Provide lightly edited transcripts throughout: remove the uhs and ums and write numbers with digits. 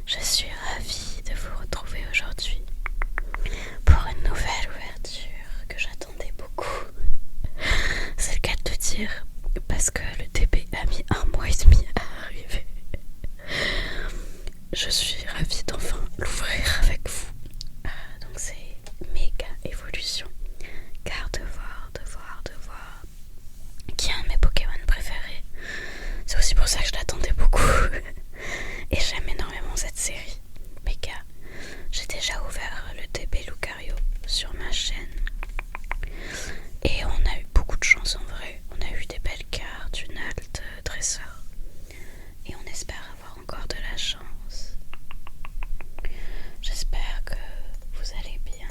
Je suis ravie de vous retrouver aujourd'hui pour une nouvelle ouverture que j'attendais beaucoup. C'est le cas de te dire parce que le DB a mis 1 mois et demi à arriver. Je suis ravie d'enfin l'ouvrir avec vous. Donc c'est méga évolution. Gardevoir, devoir, qui est un de mes Pokémon préférés. C'est aussi pour ça que je l'attendais beaucoup. Et j'aime énormément cette série. Méga. J'ai déjà ouvert le DB Lucario sur ma chaîne. Et on a eu beaucoup de chance en vrai. On a eu des belles cartes, une halte dresseur. Et on espère avoir encore de la chance. J'espère que vous allez bien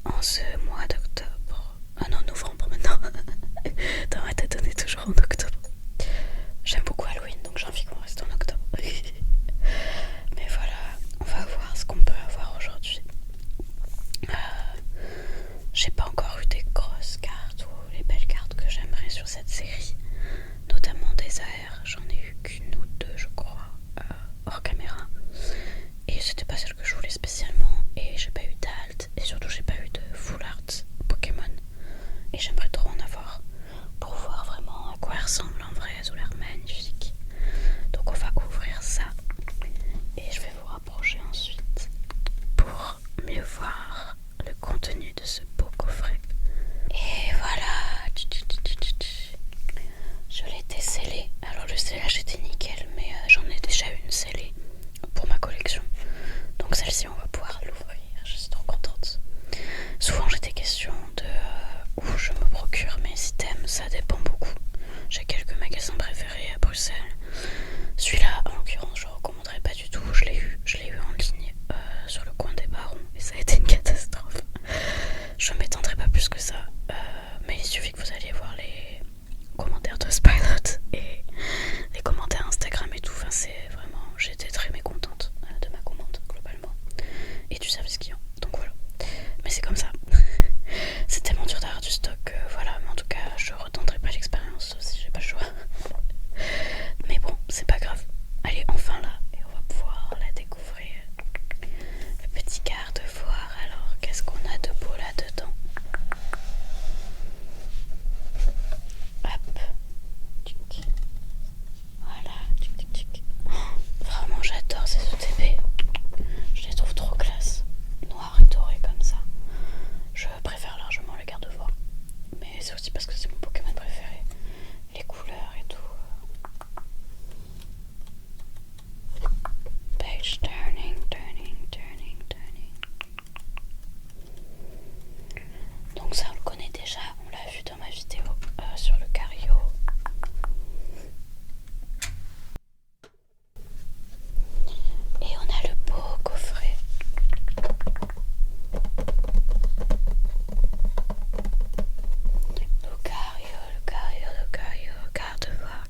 en ce mois d'octobre. Ah non, novembre maintenant. Dans ma tête, on est toujours en octobre. J'aime beaucoup Halloween, donc j'ai envie qu'on reste en octobre. Mais voilà, on va voir ce qu'on peut avoir aujourd'hui. J'ai pas encore eu des grosses cartes ou les belles cartes que j'aimerais sur cette série. Notamment des AR, j'en ai eu qu'une ou deux je crois, hors caméra. Et c'était pas celle que je voulais spécialement. Et j'ai pas eu d'alt, et surtout j'ai pas eu de full art Pokémon. Et j'aimerais trop en avoir pour voir vraiment à quoi elles ressemblent en vrai, elles ont l'air magnifiques. Donc on va ouvrir ça et je vais vous rapprocher ensuite pour mieux voir le contenu de ce beau coffret. Et voilà, je l'ai décellé. Alors le scellage était nickel, mais j'en ai déjà une scellée pour ma collection. Donc celle-ci on va pouvoir l'ouvrir, je suis trop contente. Souvent j'ai des questions de où je me procure mes items, ça dépend beaucoup. J'ai quelques magasins préférés à Bruxelles. Celui-là en l'occurrence je ne recommanderais pas du tout, je l'ai eu en ligne sur le coin des Barons et ça a été une catastrophe. Je ne m'étendrai pas plus que ça, mais il suffit que vous alliez voir les commentaires de Spilot et les commentaires Instagram et tout. Enfin, c'est vraiment, j'étais très mécontente de ma commande globalement et du service client, donc voilà. Mais c'est comme ça. C'est tellement dur d'avoir du stock, voilà. Mais en tout cas, je retenterai pas l'expérience si j'ai pas le choix. Mais bon, c'est pas grave. Elle est enfin là et on va pouvoir la découvrir. Le petit garde-voir. Alors, qu'est-ce qu'on a de beau là-dedans? Hop. Voilà. Vraiment, j'adore ces OTB. Je les trouve trop classe. Noir et doré comme ça. Je préfère largement le garde-voir. Mais c'est aussi parce que c'est mon Pokémon préféré. Les couleurs et tout. Page turning. Donc ça on le connaît déjà, on l'a vu dans ma vidéo sur le Cario. Et on a le beau coffret. Lucario, garde-voir,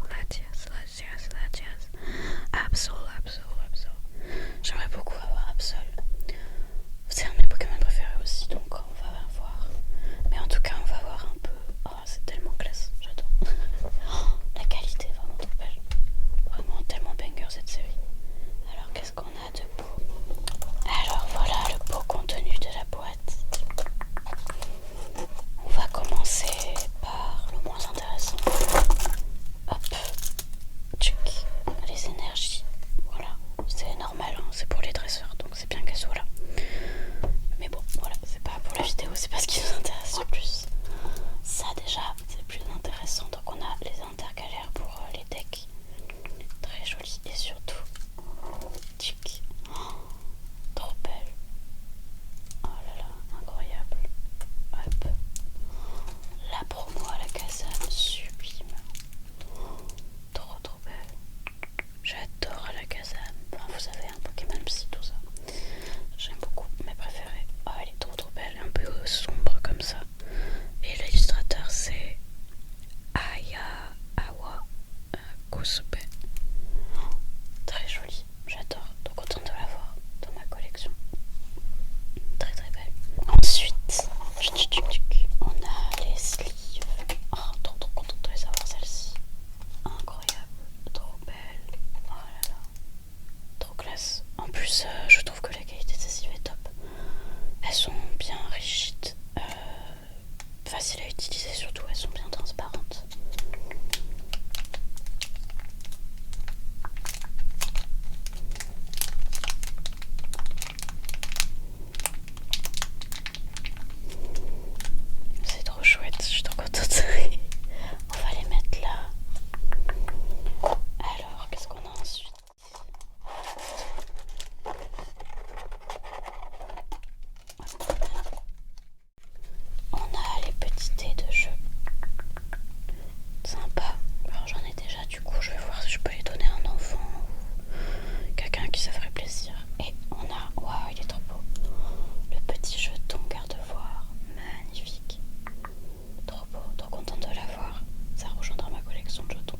Latias. Absol. J'aimerais beaucoup avoir Absol. C'est un de mes Pokémon préférés aussi, donc on va voir. Mais en tout cas, on va voir un peu. Oh, c'est tellement classe, j'adore. La qualité est vraiment trop belle. Vraiment tellement banger cette série. Alors, qu'est-ce qu'on a de beau? Alors, voilà le beau contenu de la boîte. On va commencer par le moins intéressant. Hop, tchic, les énergies. Voilà, c'est normal, hein, c'est pour les dresseurs, donc c'est bien qu'elles soient là. Mais bon, voilà, c'est pas pour la vidéo, c'est pas ce qui nous intéresse le plus. Ça déjà, c'est plus intéressant. Donc on a les intercalaires pour les decks. Très joli et surtout, tchic. Oh, trop belle. Oh là là, incroyable. Hop. La promo à la Kazam, sublime. Trop belle. J'adore la Kazam. Enfin, vous savez, un Pokémon Psy, tout ça. J'aime beaucoup, mes préférés. Oh, elle est trop belle, un peu sombre comme ça. Et l'illustrateur c'est Aya Awa Kosupe. Très jolie, j'adore. Trop contente de l'avoir dans ma collection. Très belle. Ensuite, on a les sleeves. Oh, trop contente de les avoir celles-ci. Incroyable, trop belle. Oh là plus, je trouve que la qualité de ces cils est top. Elles sont bien rigides, faciles à utiliser surtout, elles sont bien transparentes. C'est trop chouette, je suis trop contente. On va les mettre là. Alors, qu'est-ce qu'on a ensuite? On a les petits dés de jeu. Sympa. Alors j'en ai déjà, du coup je vais voir si je peux les donner à un enfant ou quelqu'un qui ça ferait plaisir. Et on a, waouh, il est trop beau, le petit jeton garde-voir, magnifique. Trop beau, trop contente de l'avoir. Ça rejoindra ma collection de jetons.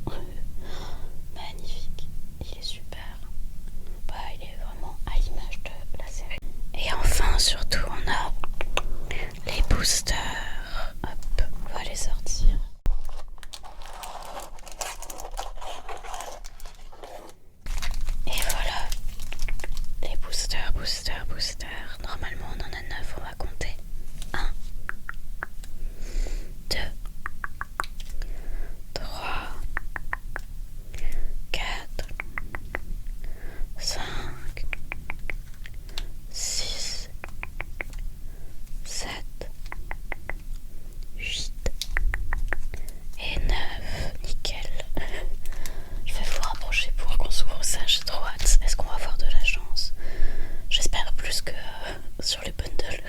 Magnifique, il est super. Bah, il est vraiment à l'image de la série. Et enfin, surtout, on a les boosters. Hop, on va les sortir. Et voilà, les boosters. Normalement, on en a 9, on va compter. 1, 2, 3, 4, 5, 6, 7, 8 et 9. Nickel. Je vais vous rapprocher pour qu'on s'ouvre ça, j'ai trop hâte. Est-ce qu'on va avoir de la chance? J'espère plus que sur les bundles.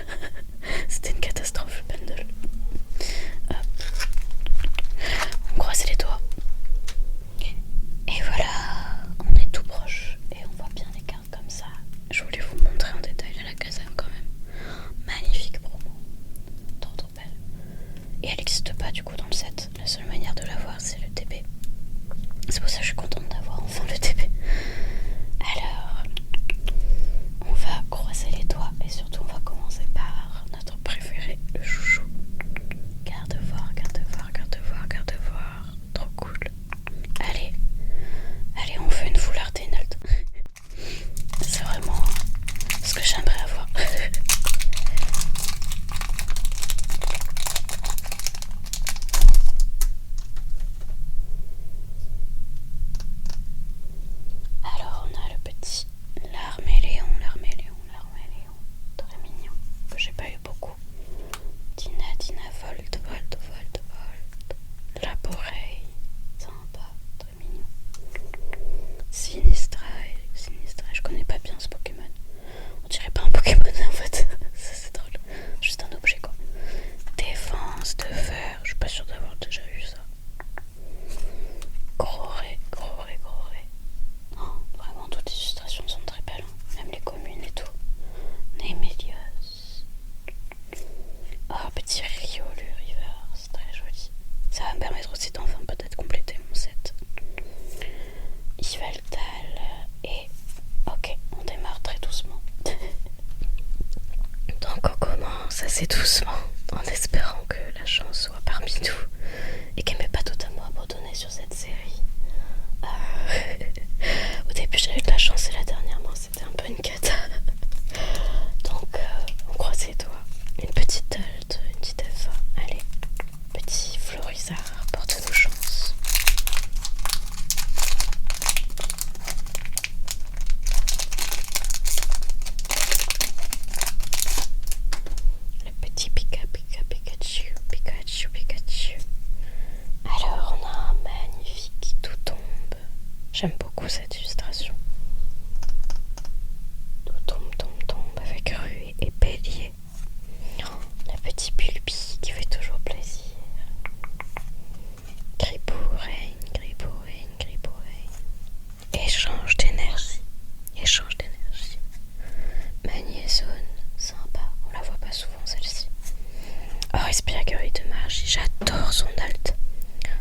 C'était une catastrophe le bundle. Hop. On croise les doigts. Et voilà, on est tout proche et on voit bien les cartes comme ça. Je voulais vous montrer en détail à la caserne quand même. Magnifique promo. Trop belle. Et elle n'existe pas du coup dans le set. La seule manière de la voir c'est le TB. C'est pour ça que je suis contente d'avoir enfin le TB. Alors, on va croiser les doigts et surtout on va commencer par notre préféré, le chouchou. Garde-voir. Trop cool. Allez, on fait une foulard Reynolds. C'est vraiment ce que j'aimerais avoir. Alors on a le petit Larméléon, très mignon, que j'ai pas eu beaucoup. Dina, Volt. Laboreille, sympa, très mignon. Sinistrail, je connais pas bien ce Pokémon. On dirait pas un Pokémon en fait, c'est drôle, juste un objet quoi. Défense de fer, je suis pas sûre d'avoir déjà eu ça. Gros ré. Oh, vraiment toutes les illustrations sont très belles, hein. Même les communes et tout. Némélios. Oh, petit Rio, le River, c'est très joli. Ça va me permettre aussi d'enfin peut-être compléter mon set. Yveltal et... Ok, on démarre très doucement. Donc on commence assez doucement en espérant que la chance soit parmi nous et qu'elle m'ait pas totalement abandonné sur cette série. Au début j'avais eu de la chance et là dernièrement c'était un peu une cata. Donc on croise les doigts. Une petite Dult, une petite F. Allez, petit Florizard, porte-nous chance. Le petit Pikachu. Alors on a un magnifique tout tombe. J'aime beaucoup cette illustration. Tout tombe avec rue et bélier. Le petit Bulbi qui fait toujours plaisir. Gribourein. Échange d'énergie. Magnézone, sympa. On la voit pas souvent celle-ci. Oh, Espièglerie de magie. J'adore son alt.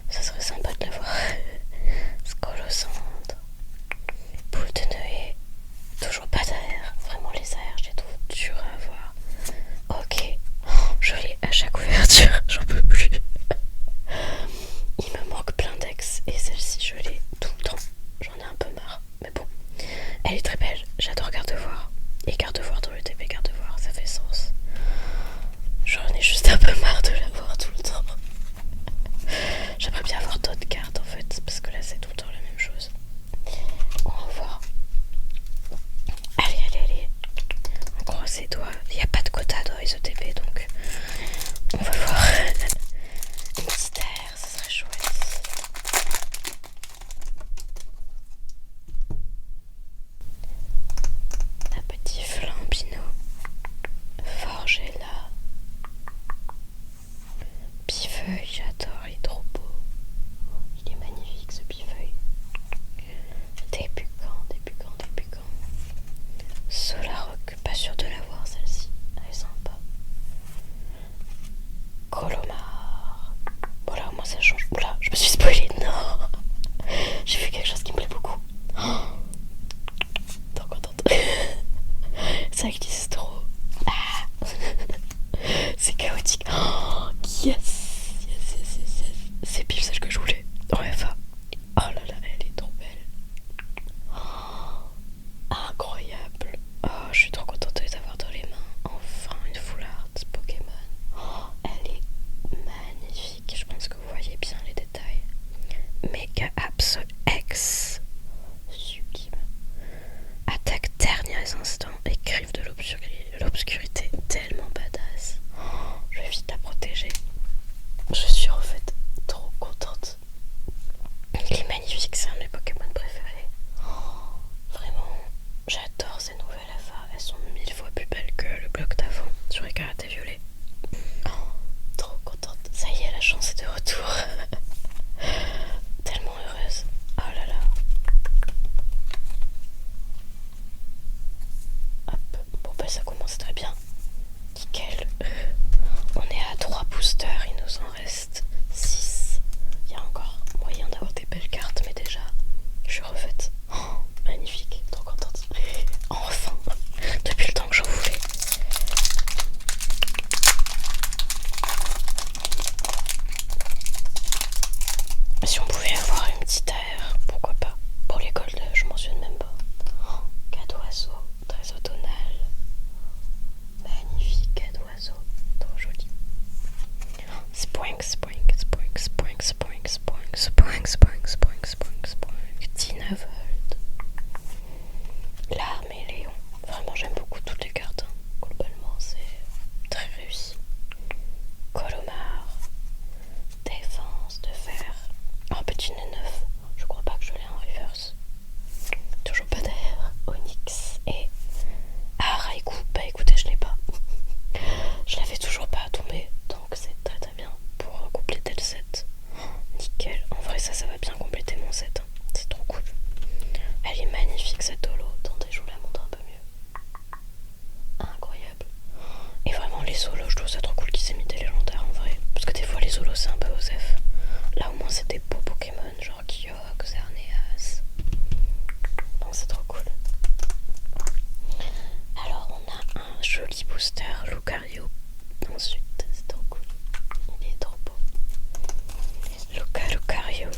Ça serait sympa de la voir. Scolosante. Boule de Noé. Toujours pas d'air. Vraiment les airs, je les trouve durs à avoir. Ok. Oh, joli à chaque ouverture. J'en peux plus. Il me manque plein d'ex. Et celle-ci, je l'ai tout le temps. J'en ai un peu marre. Mais bon. Elle est très belle. J'adore Gardevoir. et Gardevoir dans le TP Gardevoir, ça fait sens. J'en ai juste un peu marre de l'avoir tout le temps. J'aimerais bien avoir d'autres cartes en fait, parce que là c'est tout le temps la même chose. On va voir. Allez. On croise les doigts. Il n'y a pas de quota dans les ETP donc on va voir. Une petite air, ça serait chouette. Un petit flambino. Forgella. Bifeuille, j'adore, il est trop beau. Il est magnifique ce bifeuille. Débucant. Solaroc, pas sûr de l'avoir celle-ci. Elle est sympa. Colomar. Voilà, au moins ça change. Oula, je me suis spoilée. Non. J'ai vu quelque chose qui me plaît beaucoup. Trop contente. Ça glisse trop. Ah. C'est chaotique. Oh, yes. C'est pile celle que je voulais. Ouais, enfin. Oh là là, elle est trop belle. Oh, incroyable. Oh, je suis trop contente de les avoir dans les mains. Enfin, une full art Pokémon. Oh, elle est magnifique. Je pense que vous voyez bien les détails. Mega Absol X. Sublime. Attaque derniers instants et griffe de l'obscurité. Tellement badass. Oh, je vais vite la protéger. Je suis en fait trop contente. Il est magnifique, c'est un de mes Pokémon préférés. Oh, vraiment, j'adore ces nouvelles AFA. Elles sont 1000 fois plus belles que le bloc d'avant sur les karatés violets. Oh, trop contente. Ça y est, la chance est de retour. Tellement heureuse. Oh là là. Hop, bon bah ça commence très bien. Nickel. On est à 3 boosters, il nous en reste 6. Il y a encore moyen d'avoir des belles cartes, mais déjà, je suis refaite. Oh, magnifique, trop contente. Enfin, depuis le temps que j'en voulais. Si on pouvait avoir une petite air, pourquoi pas. Pour les golds, je mentionne même pas. Oh, Cadoiseau, très automnal. Magnifique Cadoiseau, trop joli. Spoink. 19 volts. L'arme et Léon. Vraiment, j'aime beaucoup toutes les cartes. Globalement, c'est très réussi. Colomar. Défense de fer. Un petit 9. Je crois pas que je l'ai en reverse. Toujours pas d'air. Onyx et Raikou. Bah écoutez, je l'ai pas. Je l'avais toujours pas à tomber, donc c'est très bien pour compléter le set. Nickel, en vrai ça va bien compléter mon set, hein. C'est trop cool. Elle est magnifique cette holo, attendez je vous la montre un peu mieux. Incroyable. Et vraiment les solos, je trouve ça trop cool qu'ils aient mis des légendaires en vrai. Parce que des fois les solos c'est un peu osef. Là au moins c'est des beaux Pokémon, genre Kyogre, Xerneas. Donc c'est trop cool. Alors on a un joli booster Lucario. Ensuite, c'est trop cool. Il est trop beau. Lucario.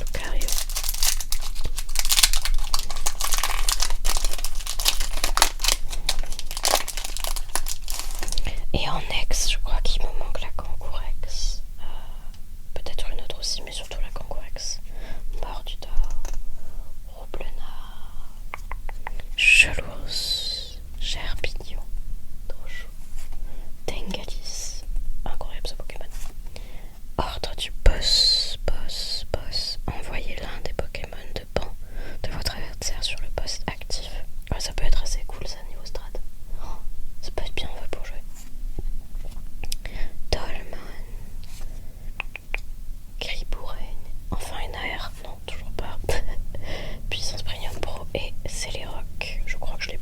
Et en ex, je crois qu'il me manque la Kangourex. Peut-être une autre aussi, mais surtout la Kangourex. Mordudor, Roublenard, Chelours, Gerbignon, trop chou. Tengalis, incroyable ce Pokémon. Ordre du boss. Envoyez l'un des Pokémon de banc de votre adversaire sur le poste actif. Ouais, ça peut être assez cool ça niveau strat. Oh, ça peut être bien en fait pour jouer. Dolman, Griboureigne, enfin une AR, non toujours pas. Puissance Premium Pro et Céléroc. Je crois que je l'ai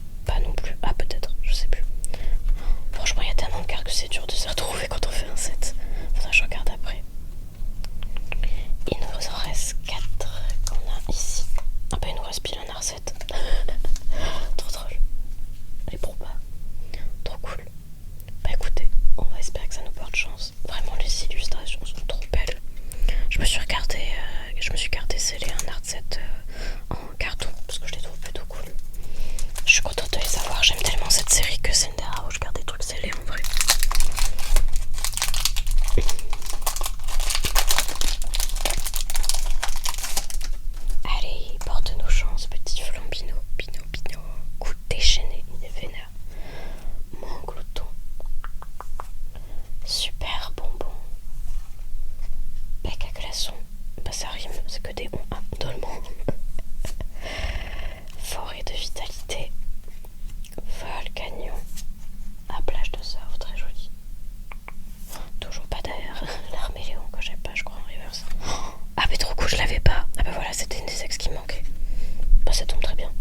très bien.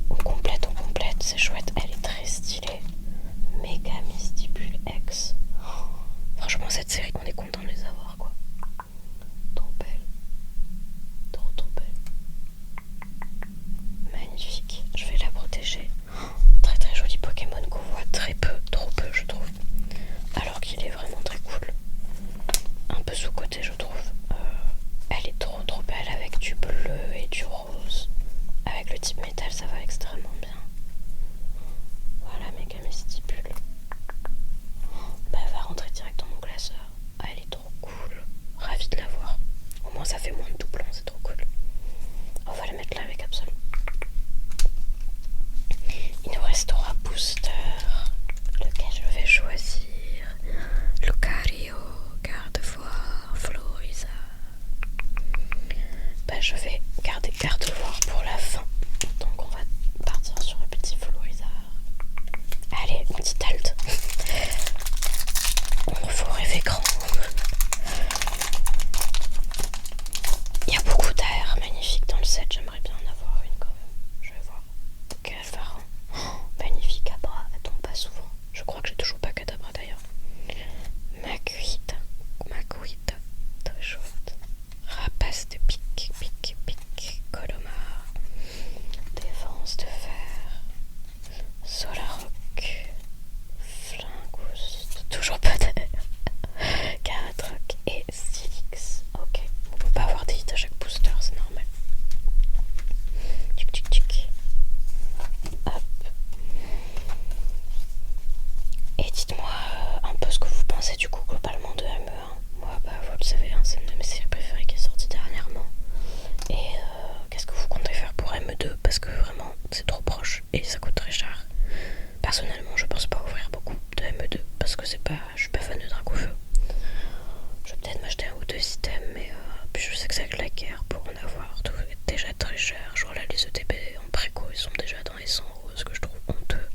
On complète, c'est chouette. Elle est très stylée. Megami X. Franchement, cette série, on est content de les avoir, quoi. Trop belle. Trop belle. Magnifique. Je vais la protéger. Très très joli Pokémon qu'on voit très peu, trop peu, je trouve. Alors qu'il est vraiment très cool. Un peu sous-côté, je trouve. Elle est trop belle avec du bleu et du rose. Avec le type métal, ça va extrêmement bien. Voilà, Mégamestibule. Bah, elle va rentrer direct dans mon classeur. Ah, elle est trop cool. Ravie de la voir. Au moins, ça fait moins de doublons, c'est trop cool. On va la mettre là avec Absol. Il nous restera Booster. Lequel je vais choisir? Lucario, Gardevoir, Floriza. Bah, je vais garder Gardevoir pour la fin. Donc on va partir sur le petit Florizard. Allez, on dit alt. On faut rêver grand. Il y a beaucoup d'air magnifique dans le set. J'aimerais bien en avoir une quand même. Je vais voir. Calvaran. Oh, magnifique Abra. Elle tombe pas souvent. Je crois que j'ai toujours pas Kadabra d'ailleurs. Makuita. Très chouette. Rapace de pique. Colomar. Défense de fer. Solaroc. Flingoust. Toujours pas d'air. Caratroc et Stylix. Ok. On peut pas avoir des hits à chaque booster, c'est normal. Tic. Hop. Et dites-moi un peu ce que vous pensez du coup globalement de ME1. Moi, bah vous le savez, hein, c'est une de mes séries préférées qui est sortie dernièrement. Et qu'est-ce que vous comptez faire pour ME2? Parce que vraiment, c'est trop proche et ça coûte très cher. Personnellement, je pense pas ouvrir beaucoup de ME2 parce que c'est pas, je suis pas fan de Dracofeu. Je vais peut-être m'acheter un ou deux items, mais puis je sais que c'est avec la guerre pour en avoir tout est déjà très cher. Genre là, les ETB en préco, ils sont déjà dans les 100 €, ce que je trouve honteux.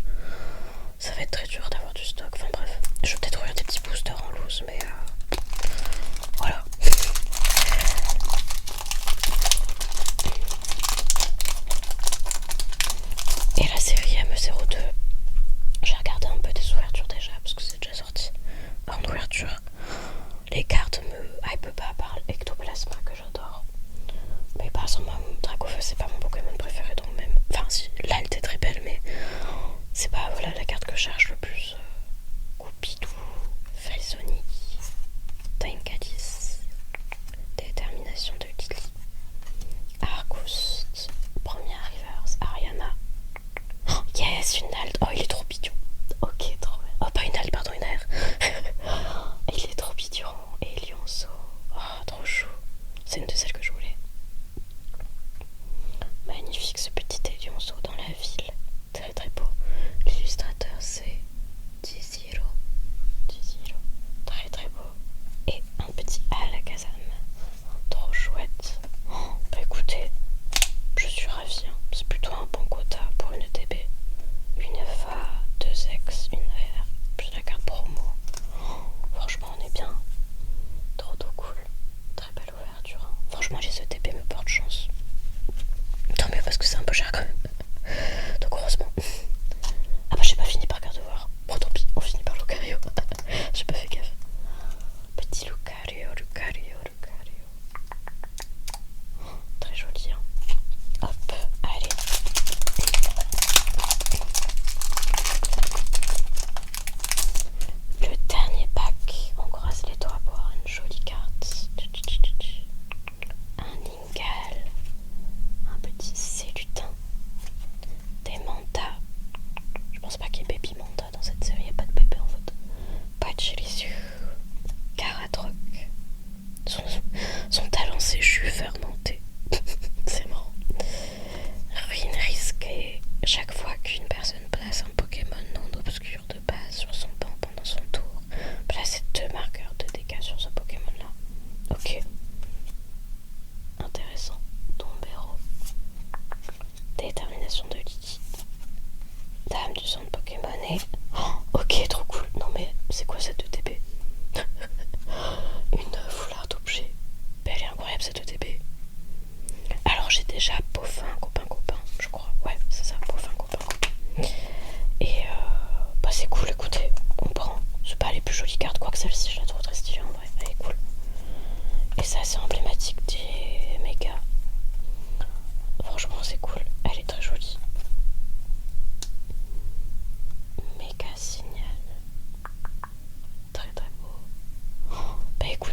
Ça va être très dur d'avoir du stock. Enfin bref, je vais peut-être ouvrir des petits boosters en loose, mais voilà. Et la série ME02, j'ai regardé un peu des ouvertures déjà parce que c'est déjà sorti en ouverture. Les cartes me hype pas à part Ectoplasma que j'adore. Mais par exemple, Dracofeu c'est pas mon Pokémon préféré donc même. Enfin si, là elle était très belle mais c'est pas voilà la carte que je cherche le plus. Goupidou, Falsonic, Tinkalis, Détermination de Lily, Argouste, Première Reverse, Ariana. Oh, yes, une Alt. Oh, il est trop bidon. Ok, trop bien. Oh, pas une Alt, pardon, une R. Il est trop bidon. Et Lionceau. Oh, trop chou. C'est une de celles que je voulais. Magnifique ce petit Lionceau dans la ville. Très très beau. L'illustrateur c'est Diziro. Très très beau. Et un petit Alakazam. Trop chouette. Oh, bah écoutez, je suis ravie. Hein. C'est plutôt un bon quota pour une ETB. Une FA, 2X, une R, plus la carte promo. Oh, franchement, on est bien. Trop cool. Très belle ouverture. Hein. Franchement, les ETB me portent chance. Tant mieux parce que c'est un peu cher quand même. Donc heureusement. Ah bah j'ai pas fini par Gardevoir. Bon tant pis, on finit par Lucario. J'ai pas fait gaffe. Petit Lucario. Oh, très joli hein. Hop, allez. Le dernier pack, on croise les doigts pour avoir une jolie carte. Un Ningal, un petit Célutin, des Mantas. Je pense pas qu'il y ait Baby Manta dans cette série, il n'y a pas de bébé en fait. Pachelisu, Caratroc, son talent c'est jus fermenté. C'est marrant. Ruine risquée. Chaque fois qu'une personne place un Pokémon non obscur de base sur son banc pendant son tour, placez 2 marqueurs de dégâts sur ce Pokémon là. Ok. Intéressant. Tombero. Détermination de Lily. Dame du centre Pokémon et... Oh, ok, trop cool. Non mais c'est quoi cette ETB? Une foulard d'objet. Elle est incroyable cette ETB. Alors j'ai déjà Beaufin, copain.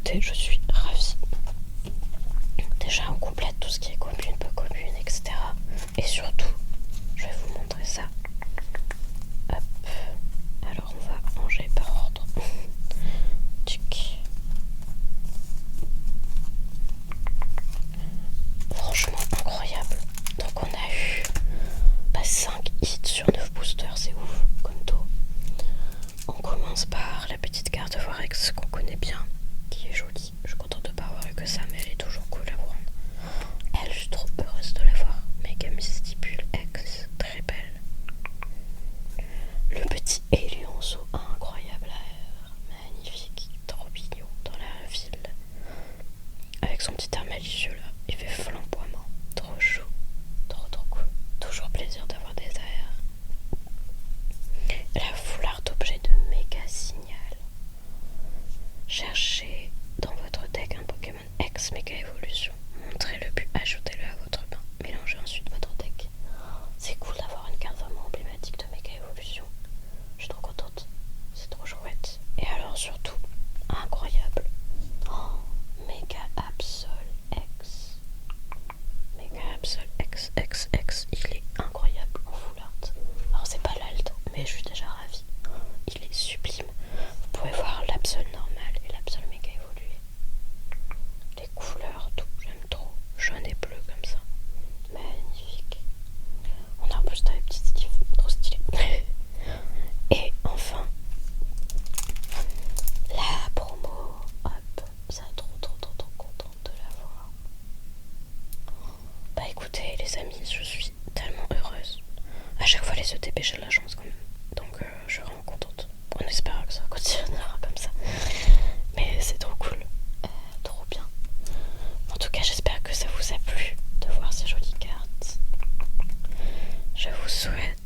écoutez, je suis ravie. Déjà, on complète tout ce qui est commune, peu commune, etc. Et surtout, je vais vous montrer ça. Hop. Alors, on va ranger par ordre. Tchic. Franchement, incroyable. Donc, on a eu 5 hits sur 9 boosters, c'est ouf, comme taux. On commence par la petite carte de Forex qu'on connaît bien, qui est jolie. Je suis contente de ne pas avoir eu que ça, mais elle est toujours cool à voir. Elle, je suis trop heureuse de la voir. Méga Mystipule X, très belle. Le petit Élionceau, incroyable à air, magnifique, trop mignon dans la ville. Avec son petit air malicieux là, il fait flamboiement, trop chou, trop cool. Toujours plaisir d'avoir des airs. La foulard d'objet de méga signal. Cherchez dans votre deck un Pokémon X méga évolution. Montrez le but, ajoutez-le à votre main. Mélangez ensuite votre deck. C'est cool d'avoir une carte vraiment emblématique de méga évolution. Je suis trop contente. C'est trop chouette. Et alors surtout, incroyable. Oh, Méga Absol X. Méga Absol XXX. Il est incroyable en full art. Alors c'est pas l'alt, mais je suis déjà ravie. Il est sublime. Vous pouvez voir l'Absol normal et l'Absol méga évolué. Les couleurs, tout, j'aime trop. Jaune et bleu comme ça. Magnifique. On a en plus des petits stifs, trop stylé. Et enfin, la promo. Hop, ça trop contente de la voir. Bah écoutez les amis, je suis tellement heureuse. À chaque fois les ETP j'ai de la chance quand même. Donc je suis vraiment contente. On espère que ça continuera comme ça. Mais c'est trop cool. Trop bien. En tout cas j'espère que ça vous a plu de voir ces jolies cartes. Je vous souhaite